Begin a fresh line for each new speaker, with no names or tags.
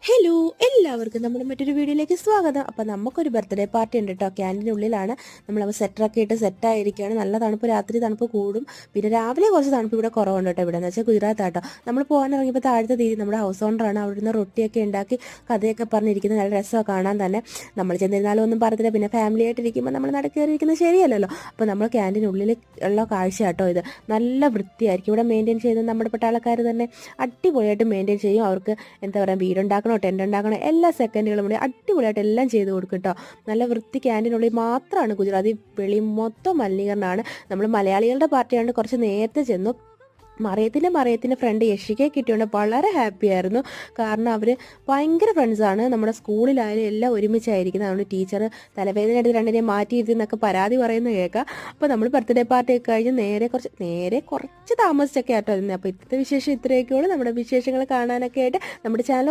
Hello, എല്ലാവർക്കും നമ്മുടെ മറ്റൊരു വീഡിയോയിലേക്ക് സ്വാഗതം. അപ്പോൾ നമുക്കൊരു ബർത്ത്ഡേ പാർട്ടി ഉണ്ട് കേട്ടോ. ക്യാൻറ്റീനുള്ളിലാണ്. നമ്മളവ സെറ്ററൊക്കെ ഇട്ട് സെറ്റായിരിക്കുകയാണ്. നല്ല തണുപ്പ്, രാത്രി തണുപ്പ് കൂടും. പിന്നെ രാവിലെ കുറച്ച് തണുപ്പ് ഇവിടെ കുറവുണ്ട് കേട്ടോ. ഇവിടെ എന്ന് വെച്ചാൽ ഗുജറാത്താട്ടോ. നമ്മൾ പോകാൻ ഇറങ്ങിയപ്പോൾ താഴത്തെ തീരി നമ്മുടെ ഹൗസ് ഓണറാണ്. അവിടുന്ന് റൊട്ടിയൊക്കെ ഉണ്ടാക്കി കഥയൊക്കെ പറഞ്ഞിരിക്കുന്നത് നല്ല രസമാണ് കാണാൻ തന്നെ. നമ്മൾ ചെന്നിരുന്നാലും ഒന്നും പറഞ്ഞില്ല. പിന്നെ ഫാമിലി ആയിട്ടിരിക്കുമ്പോൾ നമ്മൾ നടക്കേറിയിരിക്കുന്നത് ശരിയല്ലല്ലോ. അപ്പോൾ നമ്മൾ ക്യാൻറ്റീനുള്ളിൽ ഉള്ള കാഴ്ച കേട്ടോ ഇത്. നല്ല വൃത്തിയായിരിക്കും ഇവിടെ മെയിൻറ്റെയിൻ ചെയ്യുന്നത്. നമ്മുടെ പട്ടാളക്കാർ തന്നെ അടിപൊളിയായിട്ട് മെയിൻറ്റെയിൻ ചെയ്യും. അവർക്ക് എന്താ പറയുക, വീടുണ്ടാക്കണോ ടെൻ്റ് ഉണ്ടാക്കണോ എല്ലാ സെക്കൻഡുകളും കൂടി അടിപൊളിയായിട്ട് എല്ലാം ചെയ്ത് കൊടുക്കും കേട്ടോ. നല്ല വൃത്തി ക്യാൻറ്റീനുള്ളിൽ മാത്രമാണ് ഗുജറാത്തി, വെളി മൊത്തം മലിനീകരണമാണ്. നമ്മൾ മലയാളികളുടെ പാർട്ടിയാണ്ട് കുറച്ച് നേരത്തെ ചെന്നു. മറിയത്തിൻ്റെ ഫ്രണ്ട് യഷികയെ കിട്ടിയോണ്ട് വളരെ ഹാപ്പി ആയിരുന്നു. കാരണം അവർ ഭയങ്കര ഫ്രണ്ട്സാണ്. നമ്മുടെ സ്കൂളിലായാലും എല്ലാം ഒരുമിച്ചായിരിക്കുന്നത്. അതുകൊണ്ട് ടീച്ചർ തലവേദന എടുത്ത് രണ്ടിനെ മാറ്റിയിരുത്തി എന്നൊക്കെ പരാതി പറയുന്നത് കേൾക്കാം. അപ്പോൾ നമ്മൾ ബർത്ത്ഡേ പാർട്ടിയൊക്കെ കഴിഞ്ഞ് നേരെ കുറച്ച് താമസിച്ചൊക്കെ ആട്ടോ ഇരുന്നത്. അപ്പോൾ ഇന്നത്തെ വിശേഷം ഇത്രയൊക്കെയുള്ളൂ. നമ്മുടെ വിശേഷങ്ങൾ കാണാനൊക്കെ ആയിട്ട് നമ്മുടെ ചാനൽ